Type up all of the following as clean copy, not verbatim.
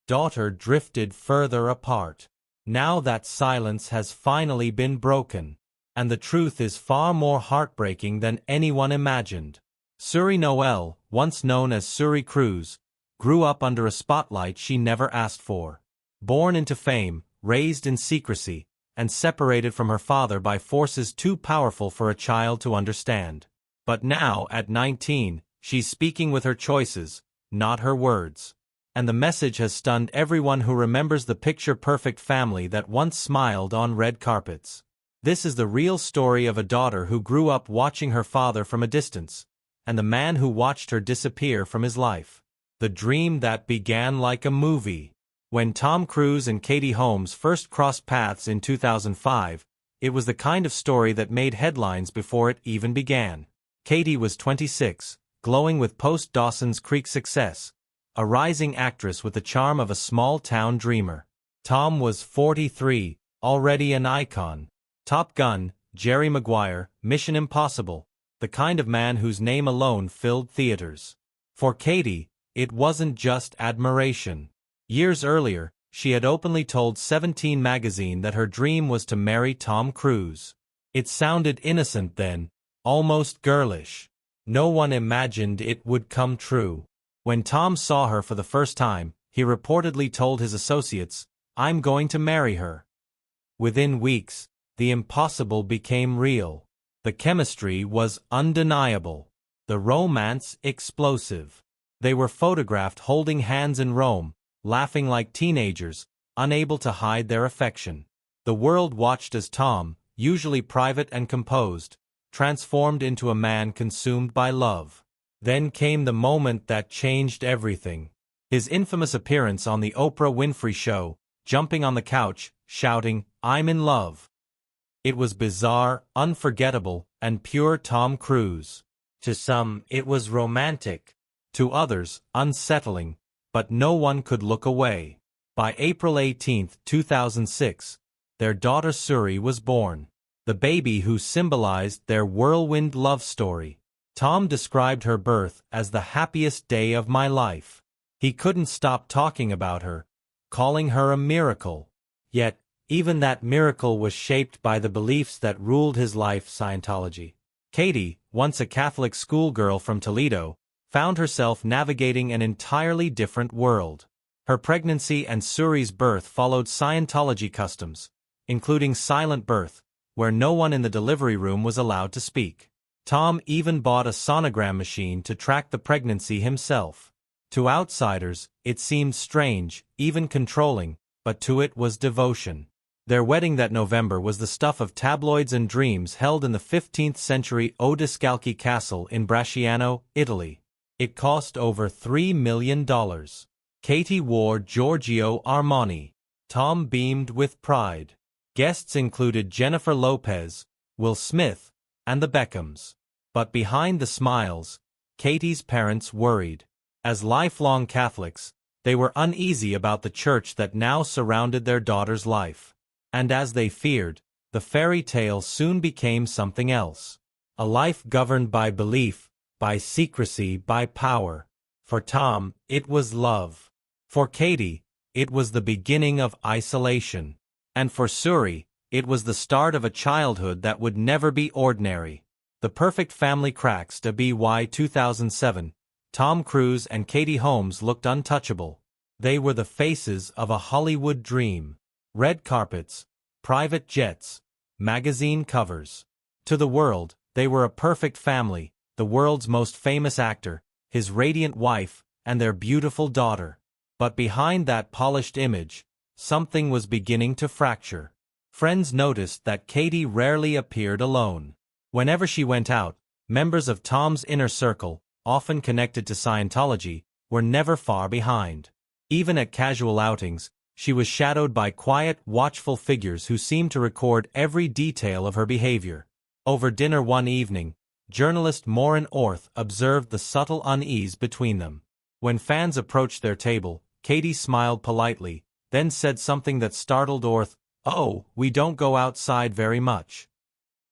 daughter drifted further apart. Now that silence has finally been broken, and the truth is far more heartbreaking than anyone imagined. Suri Noel, once known as Suri Cruise, grew up under a spotlight she never asked for. Born into fame, raised in secrecy, and separated from her father by forces too powerful for a child to understand. But now, at 19, she's speaking with her choices, not her words. And the message has stunned everyone who remembers the picture-perfect family that once smiled on red carpets. This is the real story of a daughter who grew up watching her father from a distance, and the man who watched her disappear from his life. The dream that began like a movie. When Tom Cruise and Katie Holmes first crossed paths in 2005, it was the kind of story that made headlines before it even began. Katie was 26, glowing with post-Dawson's Creek success, a rising actress with the charm of a small-town dreamer. Tom was 43, already an icon. Top Gun, Jerry Maguire, Mission Impossible, the kind of man whose name alone filled theaters. For Katie, it wasn't just admiration. Years earlier, she had openly told 17 magazine that her dream was to marry Tom Cruise. It sounded innocent then, almost girlish. No one imagined it would come true. When Tom saw her for the first time, he reportedly told his associates, "I'm going to marry her." Within weeks, the impossible became real. The chemistry was undeniable. The romance explosive. They were photographed holding hands in Rome, laughing like teenagers, unable to hide their affection. The world watched as Tom, usually private and composed, transformed into a man consumed by love. Then came the moment that changed everything. His infamous appearance on the Oprah Winfrey Show, jumping on the couch, shouting, "I'm in love." It was bizarre, unforgettable, and pure Tom Cruise. To some, it was romantic. To others, unsettling, but no one could look away. By April 18, 2006, their daughter Suri was born. The baby who symbolized their whirlwind love story. Tom described her birth as the happiest day of my life. He couldn't stop talking about her, calling her a miracle. Yet, even that miracle was shaped by the beliefs that ruled his life: Scientology. Katie, once a Catholic schoolgirl from Toledo, found herself navigating an entirely different world. Her pregnancy and Suri's birth followed Scientology customs, including silent birth, where no one in the delivery room was allowed to speak. Tom even bought a sonogram machine to track the pregnancy himself. To outsiders, it seemed strange, even controlling, but to it was devotion. Their wedding that November was the stuff of tabloids and dreams held in the 15th century Odescalchi Castle in Bracciano, Italy. It cost over $3 million. Katie wore Giorgio Armani. Tom beamed with pride. Guests included Jennifer Lopez, Will Smith, and the Beckhams. But behind the smiles, Katie's parents worried. As lifelong Catholics, they were uneasy about the church that now surrounded their daughter's life. And as they feared, the fairy tale soon became something else. A life governed by belief, by secrecy, by power. For Tom, it was love. For Katie, it was the beginning of isolation. And for Suri, it was the start of a childhood that would never be ordinary. The Perfect Family cracks to BY 2007. Tom Cruise and Katie Holmes looked untouchable. They were the faces of a Hollywood dream. Red carpets, private jets, magazine covers. To the world, they were a perfect family, the world's most famous actor, his radiant wife, and their beautiful daughter. But behind that polished image, something was beginning to fracture. Friends noticed that Katie rarely appeared alone. Whenever she went out, members of Tom's inner circle, often connected to Scientology, were never far behind. Even at casual outings, she was shadowed by quiet, watchful figures who seemed to record every detail of her behavior. Over dinner one evening, journalist Maureen Orth observed the subtle unease between them. When fans approached their table, Katie smiled politely, then said something that startled Orth, "Oh, we don't go outside very much."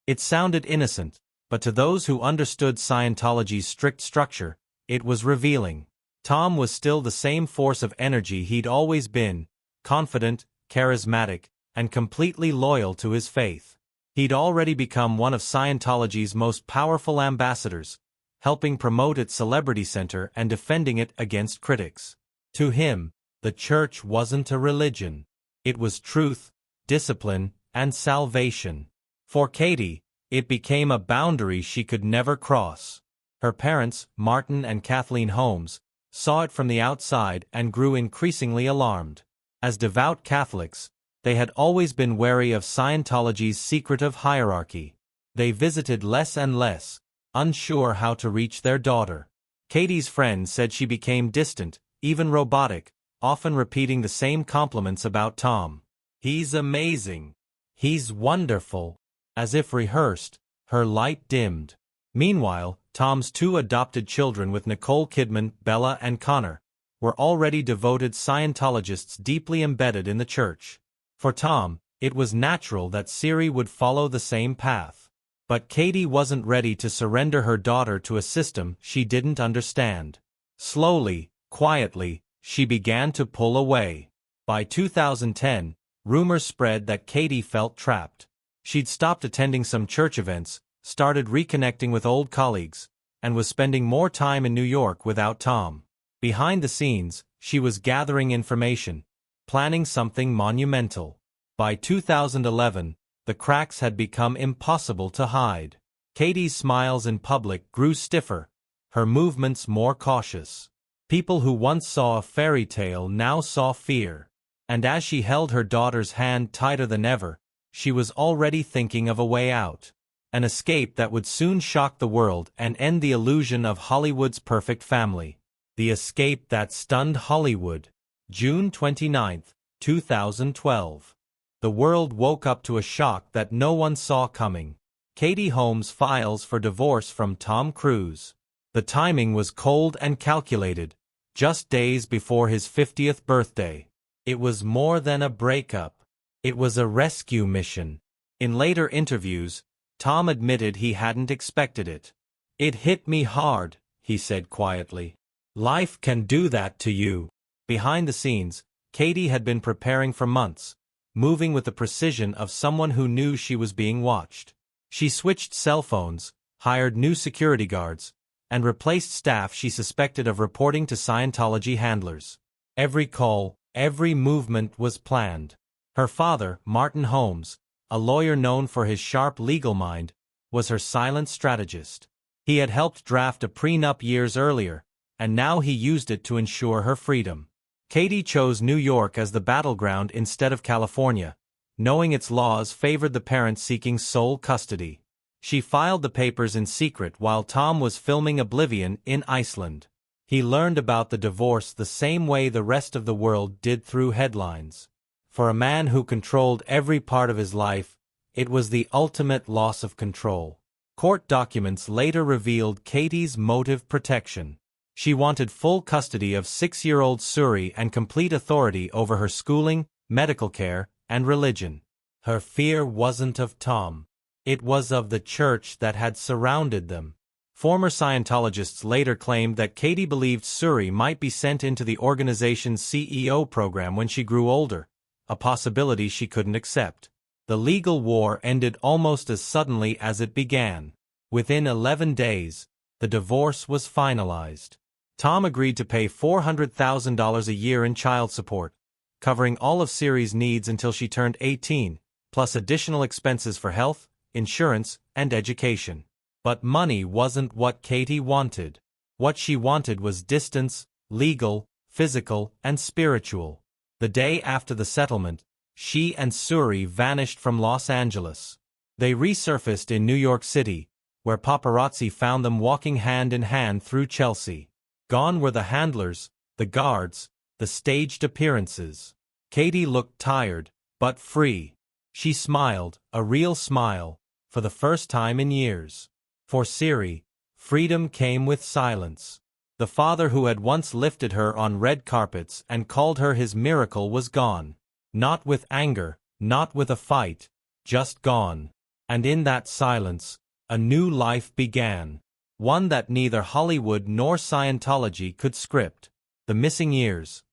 It sounded innocent, but to those who understood Scientology's strict structure, it was revealing. Tom was still the same force of energy he'd always been, confident, charismatic, and completely loyal to his faith. He'd already become one of Scientology's most powerful ambassadors, helping promote its celebrity center and defending it against critics. To him, the church wasn't a religion. It was truth, discipline, and salvation. For Katie, it became a boundary she could never cross. Her parents, Martin and Kathleen Holmes, saw it from the outside and grew increasingly alarmed. As devout Catholics, they had always been wary of Scientology's secretive hierarchy. They visited less and less, unsure how to reach their daughter. Katie's friends said she became distant, even robotic, often repeating the same compliments about Tom. "He's amazing. He's wonderful." As if rehearsed, her light dimmed. Meanwhile, Tom's two adopted children with Nicole Kidman, Bella and Connor, were already devoted Scientologists deeply embedded in the church. For Tom, it was natural that Siri would follow the same path. But Katie wasn't ready to surrender her daughter to a system she didn't understand. Slowly, quietly, she began to pull away. By 2010, rumors spread that Katie felt trapped. She'd stopped attending some church events, started reconnecting with old colleagues, and was spending more time in New York without Tom. Behind the scenes, she was gathering information, planning something monumental. By 2011, the cracks had become impossible to hide. Katie's smiles in public grew stiffer, her movements more cautious. People who once saw a fairy tale now saw fear. And as she held her daughter's hand tighter than ever, she was already thinking of a way out. An escape that would soon shock the world and end the illusion of Hollywood's perfect family. The escape that stunned Hollywood. June 29, 2012. The world woke up to a shock that no one saw coming. Katie Holmes files for divorce from Tom Cruise. The timing was cold and calculated, just days before his 50th birthday. It was more than a breakup. It was a rescue mission. In later interviews, Tom admitted he hadn't expected it. "It hit me hard," he said quietly. "Life can do that to you." Behind the scenes, Katie had been preparing for months, moving with the precision of someone who knew she was being watched. She switched cell phones, hired new security guards, and replaced staff she suspected of reporting to Scientology handlers. Every call, every movement was planned. Her father, Martin Holmes, a lawyer known for his sharp legal mind, was her silent strategist. He had helped draft a prenup years earlier, and now he used it to ensure her freedom. Katie chose New York as the battleground instead of California, knowing its laws favored the parent seeking sole custody. She filed the papers in secret while Tom was filming Oblivion in Iceland. He learned about the divorce the same way the rest of the world did, through headlines. For a man who controlled every part of his life, it was the ultimate loss of control. Court documents later revealed Katie's motive: protection. She wanted full custody of 6-year-old Suri and complete authority over her schooling, medical care, and religion. Her fear wasn't of Tom. It was of the church that had surrounded them. Former Scientologists later claimed that Katie believed Suri might be sent into the organization's CEO program when she grew older, a possibility she couldn't accept. The legal war ended almost as suddenly as it began. Within 11 days, the divorce was finalized. Tom agreed to pay $400,000 a year in child support, covering all of Siri's needs until she turned 18, plus additional expenses for health, insurance, and education. But money wasn't what Katie wanted. What she wanted was distance, legal, physical, and spiritual. The day after the settlement, she and Suri vanished from Los Angeles. They resurfaced in New York City, where paparazzi found them walking hand in hand through Chelsea. Gone were the handlers, the guards, the staged appearances. Katie looked tired, but free. She smiled, a real smile, for the first time in years. For Siri, freedom came with silence. The father who had once lifted her on red carpets and called her his miracle was gone. Not with anger, not with a fight, just gone. And in that silence, a new life began. One that neither Hollywood nor Scientology could script. The missing years.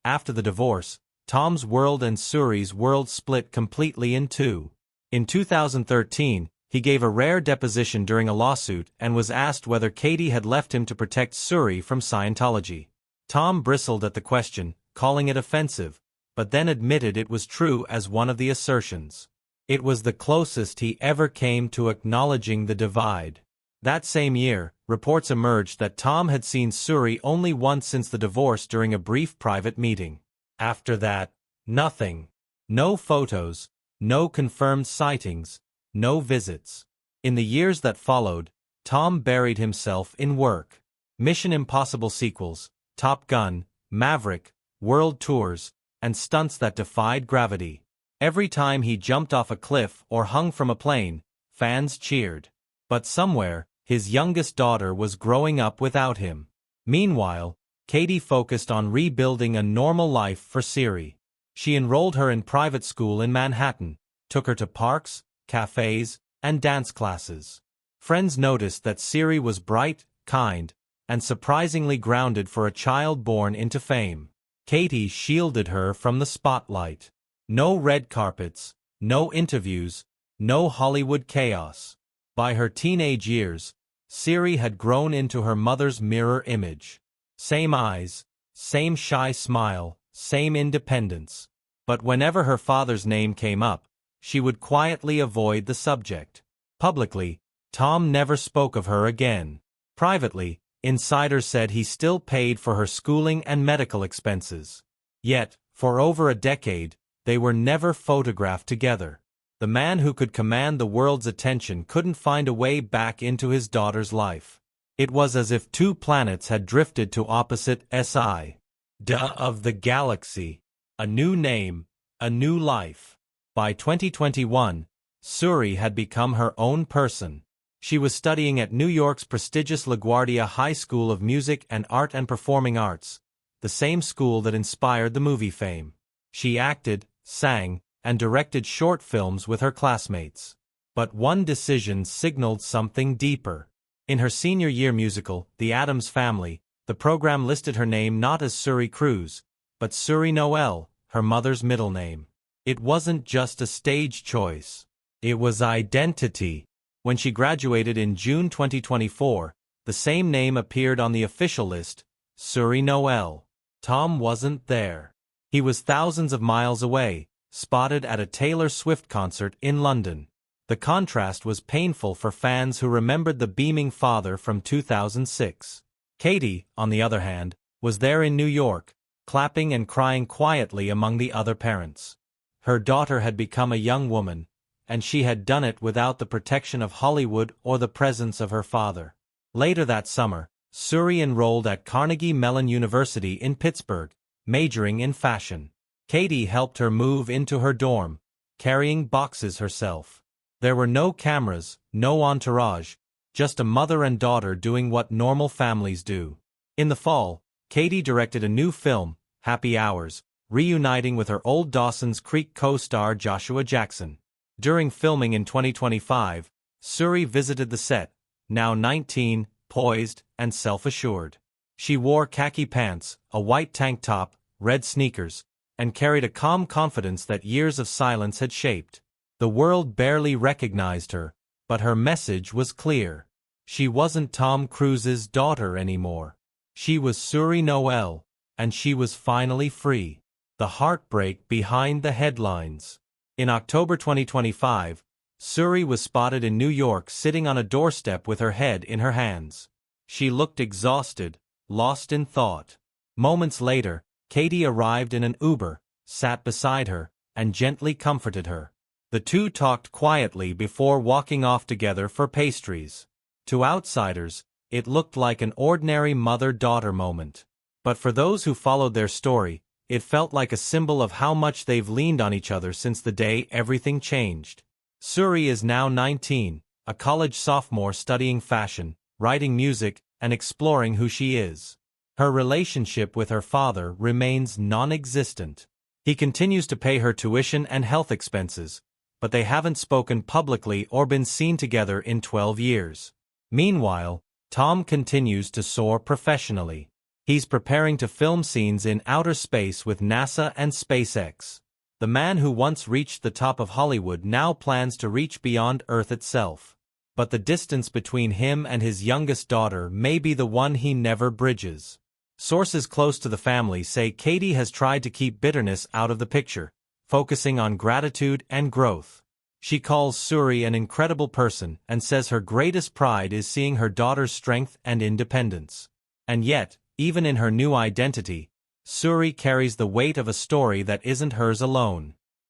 After the divorce, Tom's world and Suri's world split completely in two. In 2013, he gave a rare deposition during a lawsuit and was asked whether Katie had left him to protect Suri from Scientology. Tom bristled at the question, calling it offensive, but then admitted it was true as one of the assertions. It was the closest he ever came to acknowledging the divide. That same year, reports emerged that Tom had seen Suri only once since the divorce during a brief private meeting. After that, nothing. No photos, no confirmed sightings, no visits. In the years that followed, Tom buried himself in work. Mission Impossible sequels, Top Gun, Maverick, world tours, and stunts that defied gravity. Every time he jumped off a cliff or hung from a plane, fans cheered. But somewhere, his youngest daughter was growing up without him. Meanwhile, Katie focused on rebuilding a normal life for Suri. She enrolled her in private school in Manhattan, took her to parks, cafes, and dance classes. Friends noticed that Suri was bright, kind, and surprisingly grounded for a child born into fame. Katie shielded her from the spotlight. No red carpets, no interviews, no Hollywood chaos. By her teenage years, Suri had grown into her mother's mirror image. Same eyes, same shy smile, same independence. But whenever her father's name came up, she would quietly avoid the subject. Publicly, Tom never spoke of her again. Privately, insiders said he still paid for her schooling and medical expenses. Yet, for over a decade, they were never photographed together. The man who could command the world's attention couldn't find a way back into his daughter's life. It was as if two planets had drifted to opposite sides of the galaxy. A new name, a new life. By 2021, Suri had become her own person. She was studying at New York's prestigious LaGuardia High School of Music and Art and Performing Arts, the same school that inspired the movie fame. She acted, sang, and directed short films with her classmates. But one decision signaled something deeper. In her senior year musical, The Addams Family, the program listed her name not as Suri Cruise, but Suri Noel, her mother's middle name. It wasn't just a stage choice. It was identity. When she graduated in June 2024, the same name appeared on the official list, Suri Noel. Tom wasn't there. He was thousands of miles away, spotted at a Taylor Swift concert in London. The contrast was painful for fans who remembered the beaming father from 2006. Katie, on the other hand, was there in New York, clapping and crying quietly among the other parents. Her daughter had become a young woman, and she had done it without the protection of Hollywood or the presence of her father. Later that summer, Suri enrolled at Carnegie Mellon University in Pittsburgh, majoring in fashion. Katie helped her move into her dorm, carrying boxes herself. There were no cameras, no entourage, just a mother and daughter doing what normal families do. In the fall, Katie directed a new film, Happy Hours, reuniting with her old Dawson's Creek co-star Joshua Jackson. During filming in 2025, Suri visited the set, now 19, poised and self-assured. She wore khaki pants, a white tank top, red sneakers, and carried a calm confidence that years of silence had shaped. The world barely recognized her, but her message was clear. She wasn't Tom Cruise's daughter anymore. She was Suri Noel, and she was finally free. The heartbreak behind the headlines. In October 2025, Suri was spotted in New York sitting on a doorstep with her head in her hands. She looked exhausted, lost in thought. Moments later, Katie arrived in an Uber, sat beside her, and gently comforted her. The two talked quietly before walking off together for pastries. To outsiders, it looked like an ordinary mother-daughter moment. But for those who followed their story, it felt like a symbol of how much they've leaned on each other since the day everything changed. Suri is now 19, a college sophomore studying fashion, writing music, and exploring who she is. Her relationship with her father remains non-existent. He continues to pay her tuition and health expenses, but they haven't spoken publicly or been seen together in 12 years. Meanwhile, Tom continues to soar professionally. He's preparing to film scenes in outer space with NASA and SpaceX. The man who once reached the top of Hollywood now plans to reach beyond Earth itself. But the distance between him and his youngest daughter may be the one he never bridges. Sources close to the family say Katie has tried to keep bitterness out of the picture, focusing on gratitude and growth. She calls Suri an incredible person and says her greatest pride is seeing her daughter's strength and independence. And yet, even in her new identity, Suri carries the weight of a story that isn't hers alone.